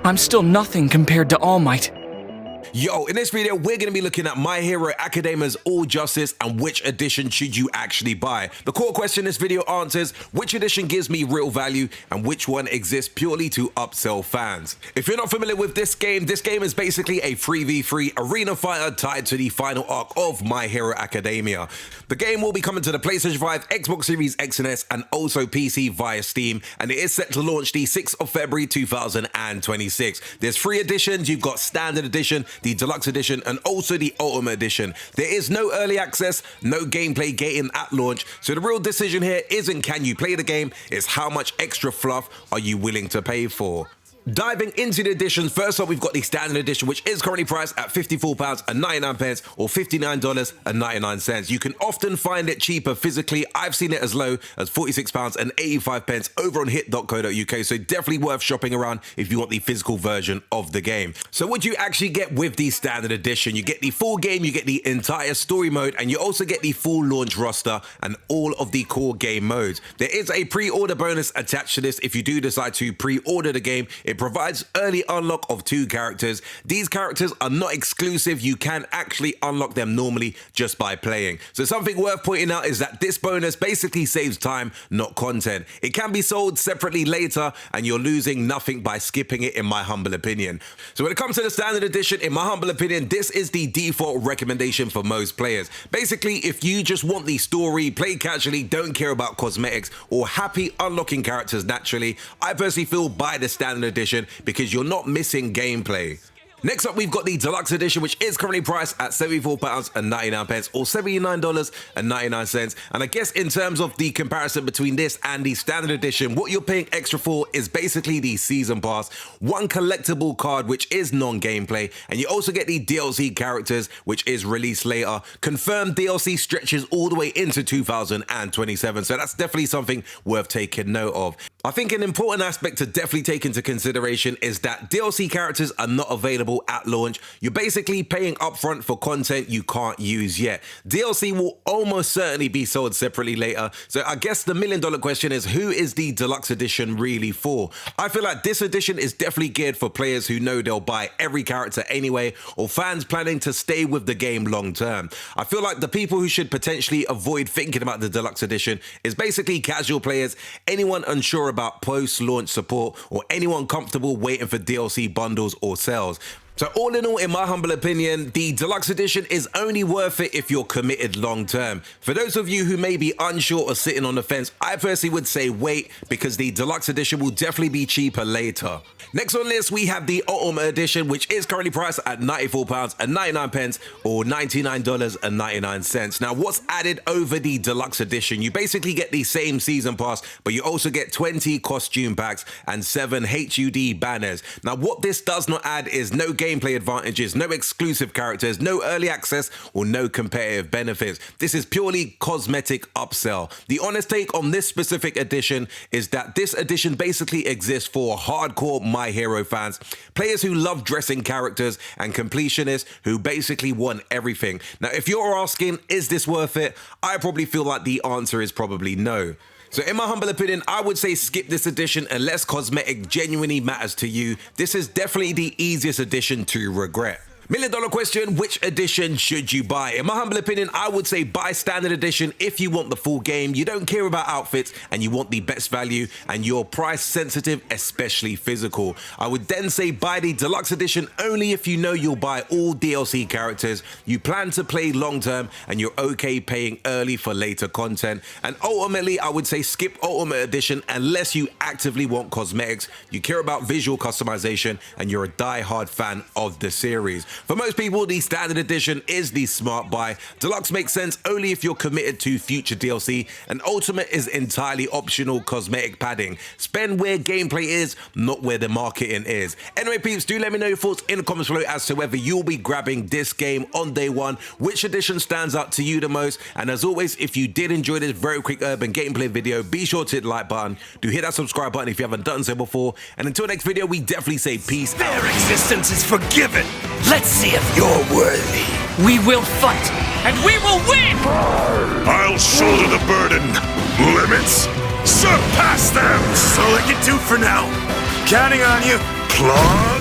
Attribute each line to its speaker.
Speaker 1: I'm still nothing compared to All Might.
Speaker 2: Yo, in this video, we're going to be looking at My Hero Academia's All Justice and which edition should you actually buy. The core question this video answers, which edition gives me real value and which one exists purely to upsell fans. If you're not familiar with this game is basically a 3v3 arena fighter tied to the final arc of My Hero Academia. The game will be coming to the PlayStation 5, Xbox Series X and S, and also PC via Steam, and it is set to launch the 6th of February 2026. There's 3 editions. You've got Standard Edition, the Deluxe Edition, and also the Ultimate Edition. There is no early access, no gameplay gating at launch, so the real decision here isn't can you play the game, it's how much extra fluff are you willing to pay for. Diving into the editions, first up we've got the Standard Edition, which is currently priced at £54.99 or $59.99. You can often find it cheaper physically. I've seen it as low as £46.85 over on hit.co.uk, so definitely worth shopping around if you want the physical version of the game. So what do you actually get with the Standard Edition? You get the full game, you get the entire story mode, and you also get the full launch roster and all of the core game modes. There is a pre-order bonus attached to this if you do decide to pre-order the game. It provides early unlock of 2 characters. These characters are not exclusive. You can actually unlock them normally just by playing. So something worth pointing out is that this bonus basically saves time, not content. It can be sold separately later and you're losing nothing by skipping it, in my humble opinion. So when it comes to the Standard Edition, in my humble opinion, this is the default recommendation for most players. Basically, if you just want the story, play casually, don't care about cosmetics, or happy unlocking characters naturally, I personally feel buy the Standard Edition because you're not missing gameplay. Next up, we've got the Deluxe Edition, which is currently priced at £74.99 or $79.99. And I guess in terms of the comparison between this and the Standard Edition, what you're paying extra for is basically the Season Pass, 1 collectible card, which is non-gameplay, and you also get the DLC characters, which is released later. Confirmed DLC stretches all the way into 2027, so that's definitely something worth taking note of. I think an important aspect to definitely take into consideration is that DLC characters are not available at launch. You're basically paying upfront for content you can't use yet. DLC will almost certainly be sold separately later. So I guess the $1 million question is, who is the Deluxe Edition really for? I feel like this edition is definitely geared for players who know they'll buy every character anyway, or fans planning to stay with the game long term. I feel like the people who should potentially avoid thinking about the Deluxe Edition is basically casual players, anyone unsure about post-launch support, or anyone comfortable waiting for DLC bundles or sales. So all in all, in my humble opinion, the Deluxe Edition is only worth it if you're committed long term. For those of you who may be unsure or sitting on the fence, I personally would say wait, because the Deluxe Edition will definitely be cheaper later. Next on this, we have the Ultimate Edition, which is currently priced at £94.99 or $99.99. Now, what's added over the Deluxe Edition? You basically get the same Season Pass, but you also get 20 costume packs and 7 HUD banners. Now, what this does not add is no gameplay advantages, no exclusive characters, no early access, or no competitive benefits. This is purely cosmetic upsell. The honest take on this specific edition is that this edition basically exists for hardcore My Hero fans, players who love dressing characters, and completionists who basically want everything. Now, if you're asking, is this worth it? I probably feel like the answer is probably no. So in my humble opinion, I would say skip this edition unless cosmetic genuinely matters to you. This is definitely the easiest edition to regret. $1 million question, which edition should you buy? In my humble opinion, I would say buy Standard Edition if you want the full game, you don't care about outfits, and you want the best value, and you're price sensitive, especially physical. I would then say buy the Deluxe Edition only if you know you'll buy all DLC characters, you plan to play long term, and you're okay paying early for later content. And ultimately, I would say skip Ultimate Edition unless you actively want cosmetics, you care about visual customization, and you're a die-hard fan of the series. For most people, the Standard Edition is the smart buy. Deluxe makes sense only if you're committed to future DLC, and Ultimate is entirely optional cosmetic padding. Spend where gameplay is, not where the marketing is. Anyway, peeps, do let me know your thoughts in the comments below as to whether you'll be grabbing this game on day one, which edition stands out to you the most, and as always, if you did enjoy this very quick urban gameplay video, be sure to hit the like button, do hit that subscribe button if you haven't done so before, and until next video, we definitely say peace out.
Speaker 3: Their existence is forgiven. Let's see if you're worthy.
Speaker 1: We will fight, and we will win!
Speaker 4: I'll shoulder the burden. Limits? Surpass them!
Speaker 3: That's all I can do for now.
Speaker 4: Counting on you. Claw